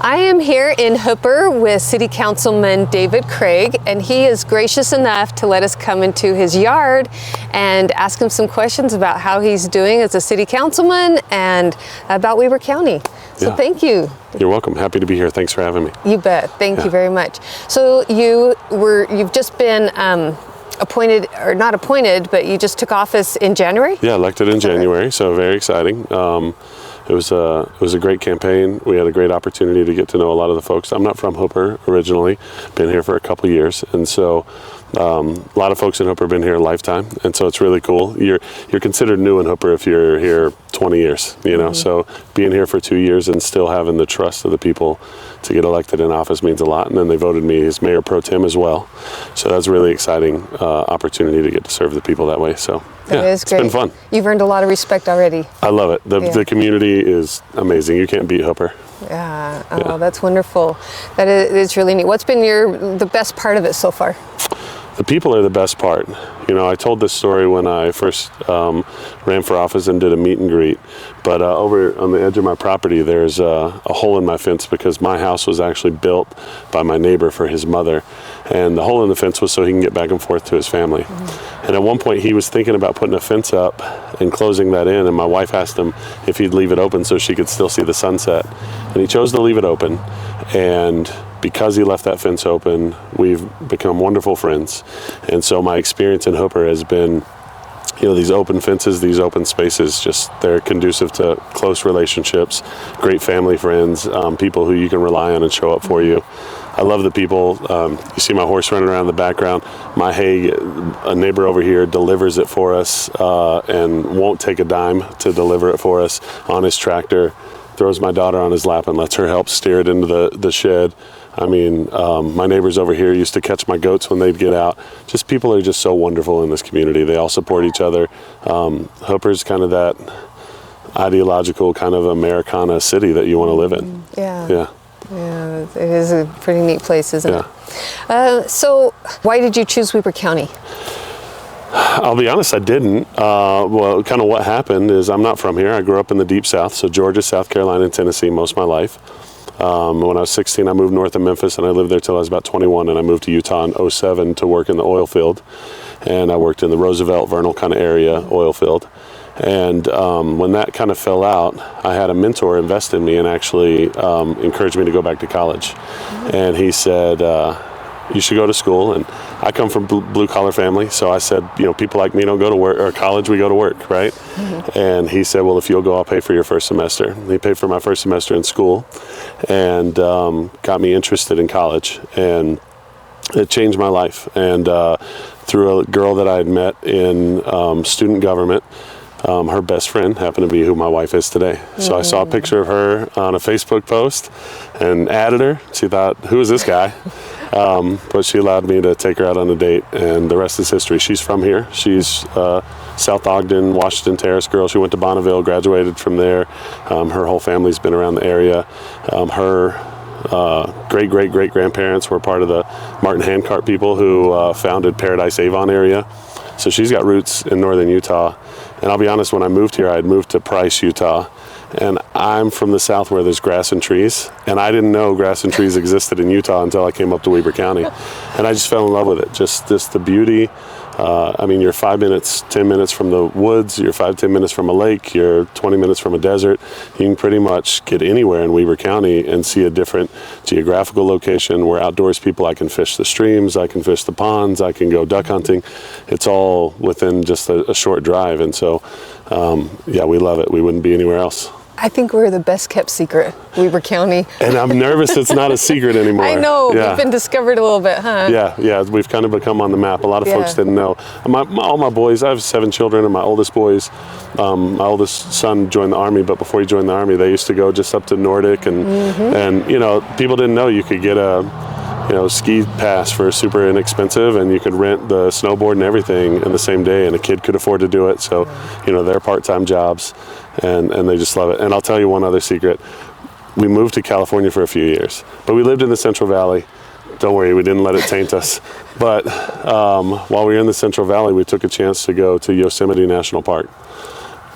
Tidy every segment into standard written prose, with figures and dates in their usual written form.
I am here in Hooper with City Councilman David Craig, and he is gracious enough to let us come into his yard and ask him some questions about how he's doing as a city councilman and about Weber County. So thank you. You're welcome. Happy to be here. Thanks for having me. You bet. Thank you very much. So you've just been appointed, or not appointed, but you just took office in January? Yeah, elected in January, so very exciting. It was a great campaign. We had a great opportunity to get to know a lot of the folks. I'm not from Hooper originally, been here for a couple years, and so a lot of folks in Hooper have been here a lifetime, and so it's really cool. You're considered new in Hooper if you're here 20 years, you know. So being here for 2 years and still having the trust of the people to get elected in office means a lot. And then they voted me as mayor pro tem as well, so that's a really exciting opportunity to get to serve the people that way. So yeah, it's great. Been fun. You've earned a lot of respect already. I love it. The community is amazing. You can't beat Hooper. Yeah. Oh, that's wonderful. That is really neat. What's been the best part of it so far? The people are the best part. You know, I told this story when I first ran for office and did a meet and greet, but over on the edge of my property there's a hole in my fence because my house was actually built by my neighbor for his mother, and the hole in the fence was so he can get back and forth to his family. And at one point he was thinking about putting a fence up and closing that in, and my wife asked him if he'd leave it open so she could still see the sunset, and he chose to leave it open. And because he left that fence open, we've become wonderful friends. And so my experience in Hooper has been, you know, these open fences, these open spaces, just they're conducive to close relationships, great family friends, people who you can rely on and show up for you. I love the people. You see my horse running around in the background. My hay, a neighbor over here delivers it for us and won't take a dime to deliver it for us on his tractor. Throws my daughter on his lap and lets her help steer it into the shed. I mean, my neighbors over here used to catch my goats when they'd get out. Just people are just so wonderful in this community. They all support each other. Hooper's kind of that ideological kind of Americana city that you want to live in. Yeah, it is a pretty neat place, isn't it? So why did you choose Weber County? I'll be honest, I didn't. Well, kind of what happened is I'm not from here. I grew up in the Deep South, so Georgia, South Carolina, and Tennessee most of my life. When I was 16, I moved north of Memphis, and I lived there till I was about 21, and I moved to Utah in 2007 to work in the oil field. And I worked in the Roosevelt, Vernal kind of area oil field. And when that kind of fell out, I had a mentor invest in me and actually encouraged me to go back to college. And he said, you should go to school. And I come from blue collar family, so I said, you know, people like me don't go to work or college, we go to work, right? And he said, well, if you'll go, I'll pay for your first semester. And he paid for my first semester in school and got me interested in college, and it changed my life. And through a girl that I had met in student government, her best friend happened to be who my wife is today. So I saw a picture of her on a Facebook post and added her. She thought, who is this guy? But she allowed me to take her out on a date, and the rest is history. She's from here. She's South Ogden, Washington Terrace girl. She went to Bonneville, graduated from there. Her whole family's been around the area. Her great-great-great-grandparents were part of the Martin Handcart people who founded Paradise Avon area. So she's got roots in northern Utah. And I'll be honest, when I moved here, I had moved to Price, Utah. And I'm from the south where there's grass and trees. And I didn't know grass and trees existed in Utah until I came up to Weber County. And I just fell in love with it. Just the beauty. I mean, you're 5 minutes, 10 minutes from the woods, you're 5-10 minutes from a lake, you're 20 minutes from a desert. You can pretty much get anywhere in Weber County and see a different geographical location. We're outdoors people. I can fish the streams, I can fish the ponds, I can go duck hunting. It's all within just a short drive. And so, yeah, we love it. We wouldn't be anywhere else. I think we're the best kept secret, Weber County. And I'm nervous it's not a secret anymore. I know, we've been discovered a little bit, huh? Yeah, we've kind of become on the map. A lot of folks didn't know. All my boys, I have 7 children, and my oldest boys, my oldest son joined the Army, but before he joined the Army, they used to go just up to Nordic, and you know, people didn't know you could get a ski pass for super inexpensive, and you could rent the snowboard and everything in the same day, and a kid could afford to do it. So, you know, they're part-time jobs, and they just love it. And I'll tell you one other secret. We moved to California for a few years, but we lived in the Central Valley. Don't worry, we didn't let it taint us. But while we were in the Central Valley, we took a chance to go to Yosemite National Park.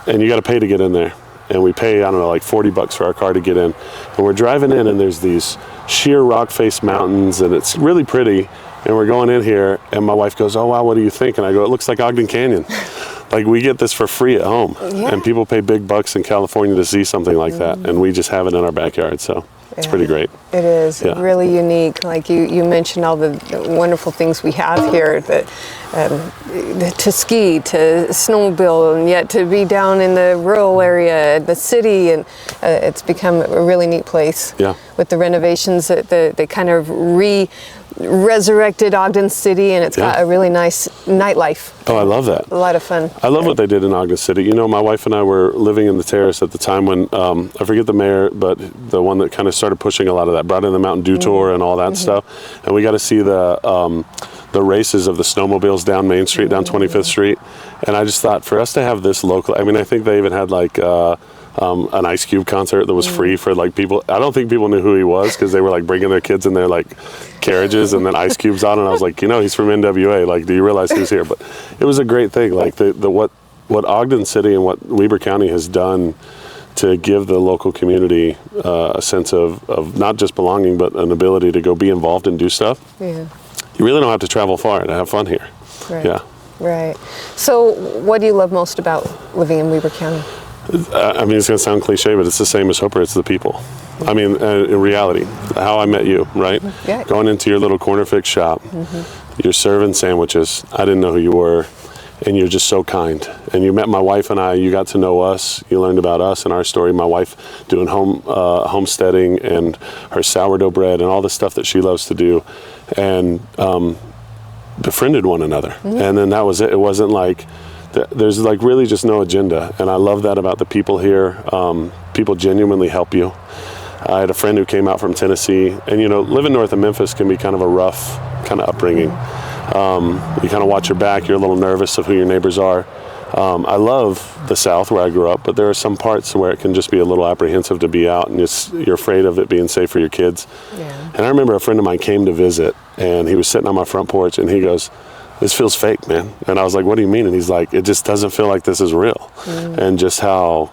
And you got to pay to get in there. and we pay, I don't know, like $40 for our car to get in. And we're driving in, and there's these sheer rock-faced mountains, and it's really pretty. And we're going in here, and my wife goes, "Oh, wow, what do you think?" And I go, "It looks like Ogden Canyon." Like, we get this for free at home. Yeah. And people pay big bucks in California to see something like that, and we just have it in our backyard, so it's pretty great. It is Yeah. really unique. Like you mentioned all the wonderful things we have here, to ski, to snowmobile, and yet to be down in the rural area, the city, and it's become a really neat place. Yeah. With the renovations, that they kind of resurrected Ogden City, and it's got a really nice nightlife. Oh, I love that. A lot of fun. I love what they did in Ogden City. You know, my wife and I were living in the Terrace at the time when, I forget the mayor, but the one that kind of started pushing a lot of that, brought in the Mountain Dew Tour and all that stuff. And we got to see the races of the snowmobiles down Main Street, down 25th Street. And I just thought, for us to have this local, I mean, I think they even had like an Ice Cube concert that was free for like people. I don't think people knew who he was, because they were like bringing their kids in their like carriages, and then Ice Cube's on, and I was like, you know, he's from NWA. Like, do you realize who's here? But it was a great thing. Like what Ogden City and what Weber County has done to give the local community a sense of not just belonging, but an ability to go be involved and do stuff. Yeah. You really don't have to travel far to have fun here. Right. Yeah. Right. So, what do you love most about living in Weber County? I mean, it's going to sound cliche, but it's the same as Hooper. It's the people. I mean, in reality, how I met you, right? Yeah. Going into your little corner fix shop, you're serving sandwiches. I didn't know who you were, and you're just so kind. And you met my wife and I. You got to know us. You learned about us and our story. My wife doing homesteading and her sourdough bread and all the stuff that she loves to do, and befriended one another. And then that was it. It wasn't like there's like really just no agenda, and I love that about the people here. People genuinely help you. I had a friend who came out from Tennessee, and you know, living north of Memphis can be kind of a rough kind of upbringing. You kind of watch your back. You're a little nervous of who your neighbors are. I love the South where I grew up, but there are some parts where it can just be a little apprehensive to be out, and you're afraid of it being safe for your kids. Yeah. And I remember a friend of mine came to visit, and he was sitting on my front porch, and he goes, "This feels fake, man." And I was like, "What do you mean?" And he's like, "It just doesn't feel like this is real." And just how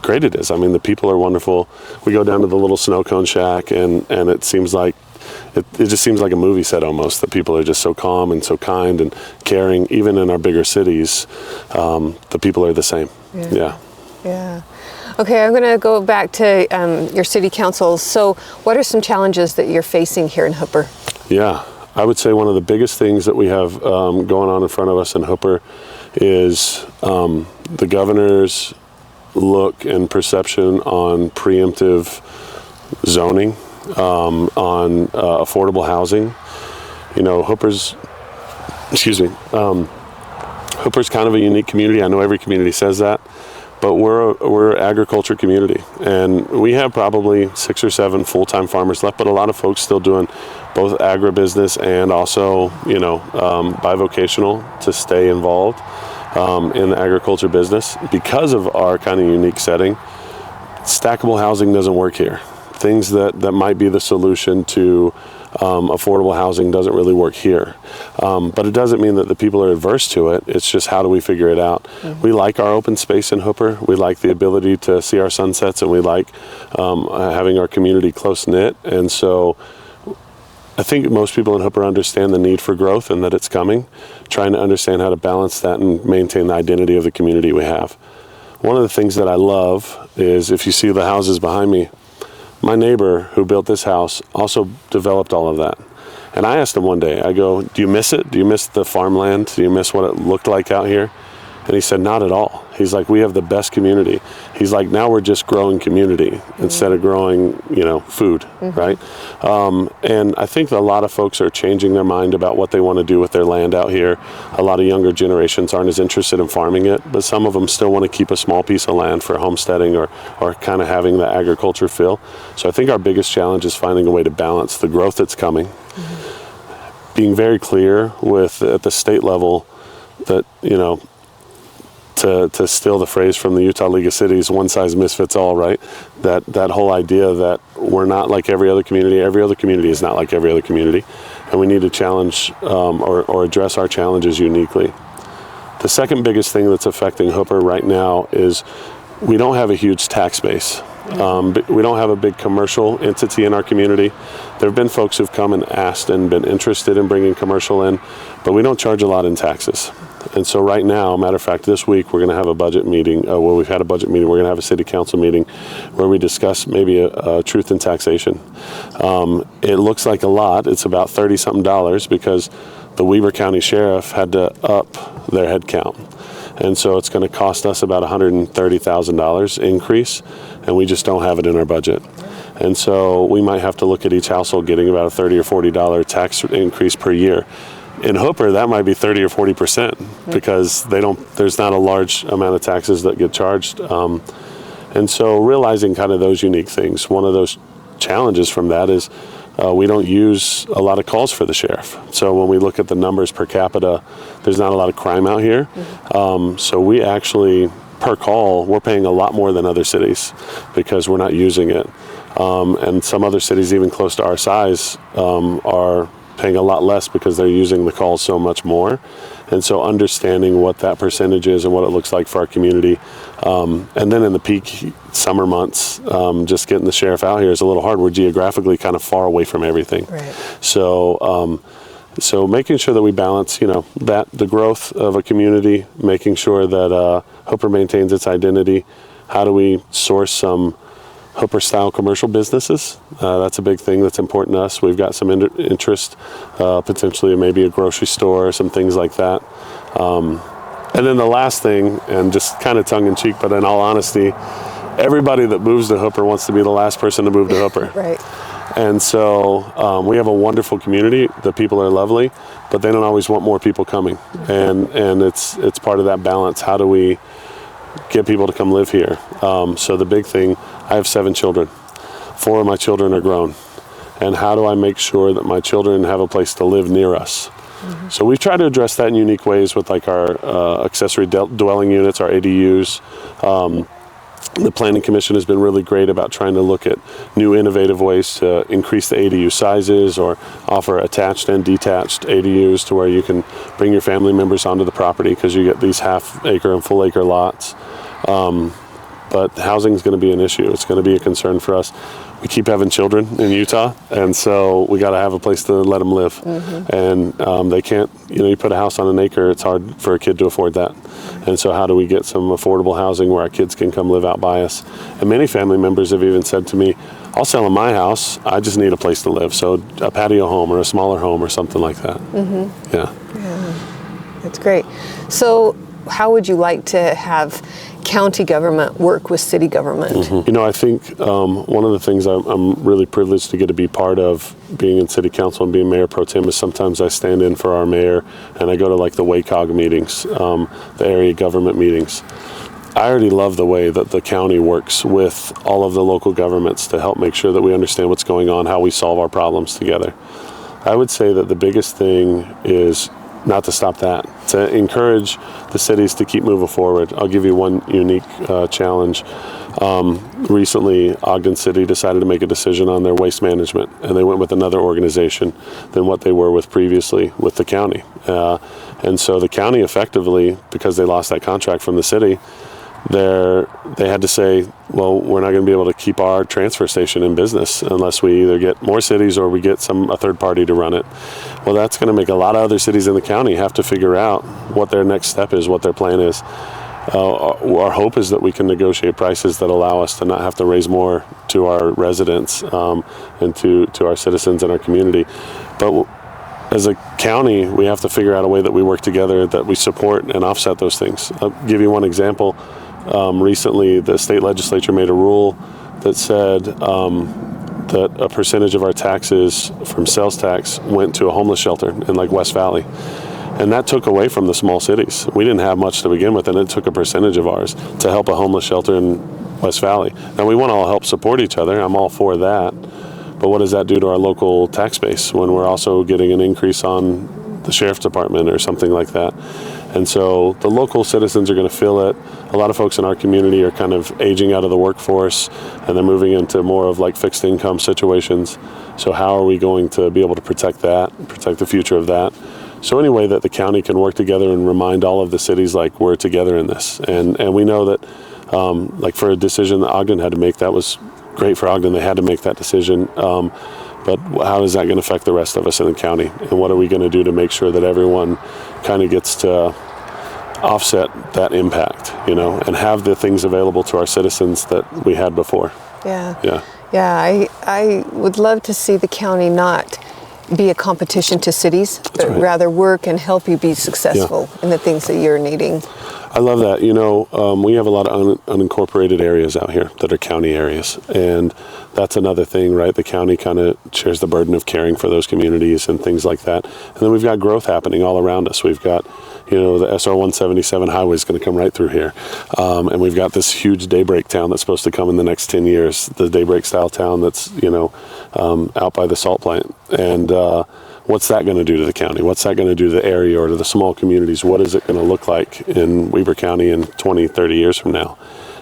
great it is. I mean, the people are wonderful. We go down to the little snow cone shack, and it seems like it just seems like a movie set almost. The people are just so calm and so kind and caring. Even in our bigger cities, the people are the same. Yeah. Yeah. Okay, I'm going to go back to your city council. So, what are some challenges that you're facing here in Hooper? Yeah. I would say one of the biggest things that we have going on in front of us in Hooper is the governor's look and perception on preemptive zoning, on affordable housing. You know, Hooper's kind of a unique community. I know every community says that, but we're an agriculture community, and we have probably 6 or 7 full-time farmers left, but a lot of folks still doing both agribusiness and also, you know, bivocational to stay involved in the agriculture business. Because of our kind of unique setting, stackable housing doesn't work here. Things that might be the solution to affordable housing doesn't really work here. But it doesn't mean that the people are adverse to it. It's just, how do we figure it out? We like our open space in Hooper. We like the ability to see our sunsets, and we like having our community close-knit. And so I think most people in Hooper understand the need for growth and that it's coming, trying to understand how to balance that and maintain the identity of the community we have. One of the things that I love is, if you see the houses behind me, my neighbor who built this house also developed all of that. And I asked him one day, I go, "Do you miss it? Do you miss the farmland? Do you miss what it looked like out here?" And he said, "Not at all." He's like, "We have the best community." He's like, "Now we're just growing community instead of growing, you know, food," right? And I think that a lot of folks are changing their mind about what they want to do with their land out here. A lot of younger generations aren't as interested in farming it, but some of them still want to keep a small piece of land for homesteading or kind of having the agriculture feel. So I think our biggest challenge is finding a way to balance the growth that's coming, being very clear with, at the state level, that, you know, to steal the phrase from the Utah League of Cities, one size misfits all, right? That whole idea that we're not like every other community is not like every other community, and we need to challenge or address our challenges uniquely. The second biggest thing that's affecting Hooper right now is we don't have a huge tax base. We don't have a big commercial entity in our community. There have been folks who've come and asked and been interested in bringing commercial in, but we don't charge a lot in taxes. And so right now, matter of fact, this week we're going to have a budget meeting. We've had a budget meeting. We're going to have a city council meeting where we discuss maybe a truth in taxation. It looks like a lot. It's about $30-something because the Weber County Sheriff had to up their head count. And so it's going to cost us about $130,000 increase, and we just don't have it in our budget. And so we might have to look at each household getting about a $30 or $40 tax increase per year. In Hooper, that might be 30 or 40% because there's not a large amount of taxes that get charged. And so realizing kind of those unique things, one of those challenges from that is we don't use a lot of calls for the sheriff. So when we look at the numbers per capita, there's not a lot of crime out here. So we actually, per call, we're paying a lot more than other cities because we're not using it. And some other cities, even close to our size, are paying a lot less because they're using the calls so much more. And so understanding what that percentage is and what it looks like for our community. And then in the peak summer months, just getting the sheriff out here is a little hard. We're geographically kind of far away from everything. Right. So making sure that we balance, the growth of a community, making sure that Hooper maintains its identity. How do we source some Hooper-style commercial businesses? That's a big thing that's important to us. We've got some interest, potentially maybe a grocery store, some things like that. And then the last thing, and just kind of tongue-in-cheek, but in all honesty, everybody that moves to Hooper wants to be the last person to move to Hooper. Right. And so we have a wonderful community. The people are lovely, but they don't always want more people coming. And it's part of that balance. How do we get people to come live here? So the big thing, I have 7 children. 4 of my children are grown. And how do I make sure that my children have a place to live near us? So we try to address that in unique ways with like our accessory dwelling units, our ADUs. The Planning Commission has been really great about trying to look at new innovative ways to increase the ADU sizes or offer attached and detached ADUs to where you can bring your family members onto the property because you get these half-acre and full-acre lots. But housing is going to be an issue. It's going to be a concern for us. We keep having children in Utah, and so we got to have a place to let them live. And they can't, you put a house on an acre, it's hard for a kid to afford that. And so how do we get some affordable housing where our kids can come live out by us? And many family members have even said to me, I'll sell my house, I just need a place to live. So a patio home or a smaller home or something like that. Yeah. That's great. So how would you like to have county government work with city government? I think one of the things I'm really privileged to get to be part of being in city council and being mayor pro tem is sometimes I stand in for our mayor and I go to like the WACOG meetings, the area government meetings. I already love the way that the county works with all of the local governments to help make sure that we understand what's going on, how we solve our problems together. I would say that the biggest thing is not to stop that, to encourage the cities to keep moving forward. I'll give you one unique challenge. Recently, Ogden City decided to make a decision on their waste management, and they went with another organization than what they were with previously with the county. And so the county effectively, because they lost that contract from the city, they had to say, well, we're not going to be able to keep our transfer station in business unless we either get more cities or we get a third party to run it. Well, that's going to make a lot of other cities in the county have to figure out what their next step is, what their plan is. Our hope is that we can negotiate prices that allow us to not have to raise more to our residents and to our citizens and our community. But as a county, we have to figure out a way that we work together, that we support and offset those things. I'll give you one example. Recently, the state legislature made a rule that said that a percentage of our taxes from sales tax went to a homeless shelter in like West Valley. And that took away from the small cities. We didn't have much to begin with, and it took a percentage of ours to help a homeless shelter in West Valley. Now, we want to all help support each other. I'm all for that. But what does that do to our local tax base when we're also getting an increase on the sheriff's department or something like that? And so the local citizens are going to feel it. A lot of folks in our community are kind of aging out of the workforce and they're moving into more of like fixed income situations. So how are we going to be able to protect that, protect the future of that? So any way that the county can work together and remind all of the cities like we're together in this. And we know that Like for a decision that Ogden had to make, that was great for Ogden. They had to make that decision. But how is that going to affect the rest of us in the county? And what are we going to do to make sure that everyone kind of gets to offset that impact, and have the things available to our citizens that we had before? Yeah. I would love to see the county not be a competition to cities, but rather work and help you be successful in the things that you're needing. I love that. We have a lot of unincorporated areas out here that are county areas. And that's another thing, right? The county kind of shares the burden of caring for those communities and things like that. And then we've got growth happening all around us. We've got, the SR 177 highway is going to come right through here. And we've got this huge daybreak town that's supposed to come in the next 10 years, the daybreak style town that's, out by the salt plant. And, what's that going to do to the county? What's that going to do to the area or to the small communities? What is it going to look like in Weber County in 20, 30 years from now?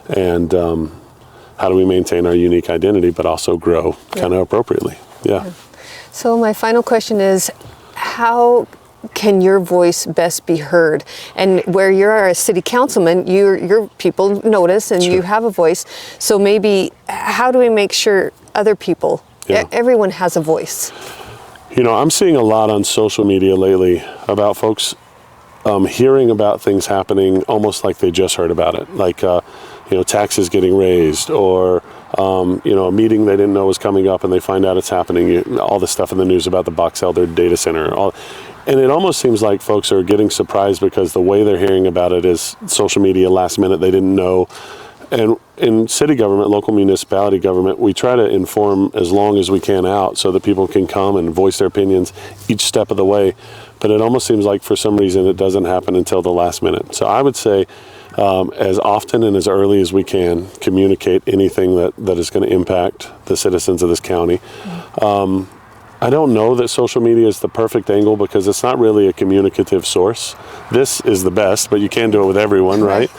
And how do we maintain our unique identity but also grow kind of appropriately? Yeah. So my final question is, how can your voice best be heard? And where you're a city councilman, your people notice and you have a voice. So maybe how do we make sure other people, everyone has a voice? I'm seeing a lot on social media lately about folks hearing about things happening almost like they just heard about it. Like, taxes getting raised or, a meeting they didn't know was coming up and they find out it's happening. All the stuff in the news about the Box Elder data center. And it almost seems like folks are getting surprised because the way they're hearing about it is social media last minute. They didn't know. And in city government, local municipality government, we try to inform as long as we can out so that people can come and voice their opinions each step of the way. But it almost seems like for some reason it doesn't happen until the last minute. So I would say as often and as early as we can, communicate anything that is going to impact the citizens of this county. I don't know that social media is the perfect angle because it's not really a communicative source. This is the best, but you can't do it with everyone, right?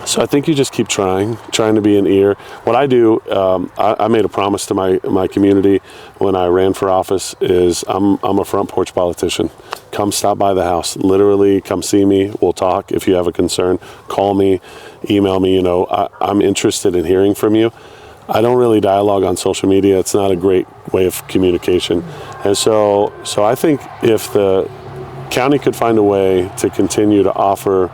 So I think you just keep trying to be an ear. What I do, I made a promise to my community when I ran for office is I'm a front porch politician. Come stop by the house. Literally, come see me. We'll talk. If you have a concern, call me, email me. I'm interested in hearing from you. I don't really dialogue on social media. It's not a great way of communication. And so I think if the county could find a way to continue to offer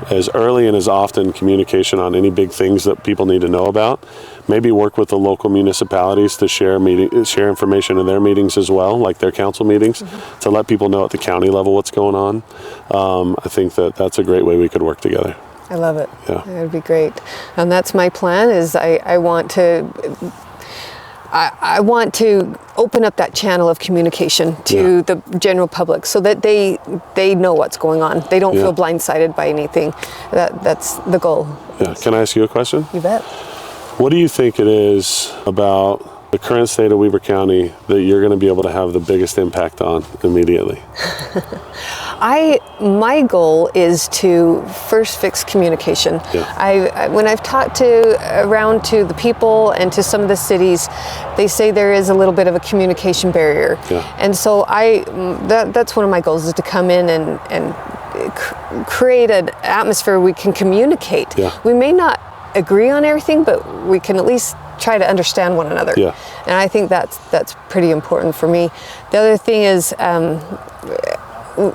as early and as often communication on any big things that people need to know about. Maybe work with the local municipalities to share information in their meetings as well, like their council meetings, to let people know at the county level what's going on. I think that's a great way we could work together. I love it. Yeah. That would be great. And that's my plan is I want to open up that channel of communication to the general public so that they know what's going on. They don't feel blindsided by anything. That's the goal. Yeah. Can I ask you a question? You bet. What do you think it is about the current state of Weber County that you're going to be able to have the biggest impact on immediately? My goal is to first fix communication. Yeah. When I've talked around to the people and to some of the cities, they say there is a little bit of a communication barrier. Yeah. And so that's one of my goals is to come in and create an atmosphere where we can communicate. Yeah. We may not agree on everything, but we can at least try to understand one another. Yeah. And I think that's pretty important for me. The other thing is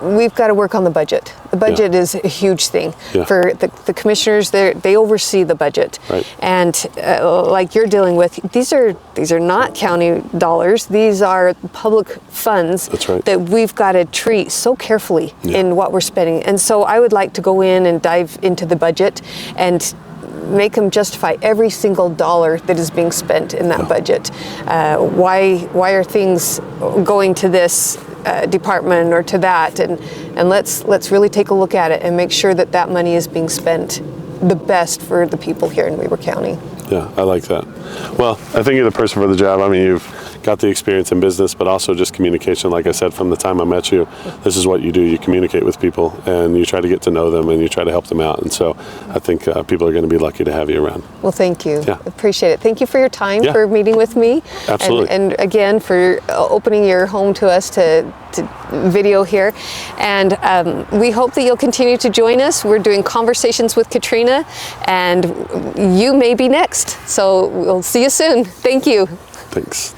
we've got to work on the budget. The budget is a huge thing. Yeah. For the commissioners, they oversee the budget. Right. And like you're dealing with, these are not county dollars. These are public funds that we've got to treat so carefully in what we're spending. And so I would like to go in and dive into the budget and make them justify every single dollar that is being spent in that budget. Why are things going to this department or to that? And let's really take a look at it and make sure that money is being spent the best for the people here in Weber County. Yeah, I like that. Well, I think you're the person for the job. I mean, you've got the experience in business, but also just communication. Like I said, from the time I met you, this is what you do. You communicate with people, and you try to get to know them, and you try to help them out. And so I think people are going to be lucky to have you around. Well, thank you. Yeah. Appreciate it. Thank you for your time, Yeah. for meeting with me. Absolutely. And again, for opening your home to us to video here. And we hope that you'll continue to join us. We're doing Conversations with Katrina, and you may be next. So we'll see you soon. Thank you. Thanks.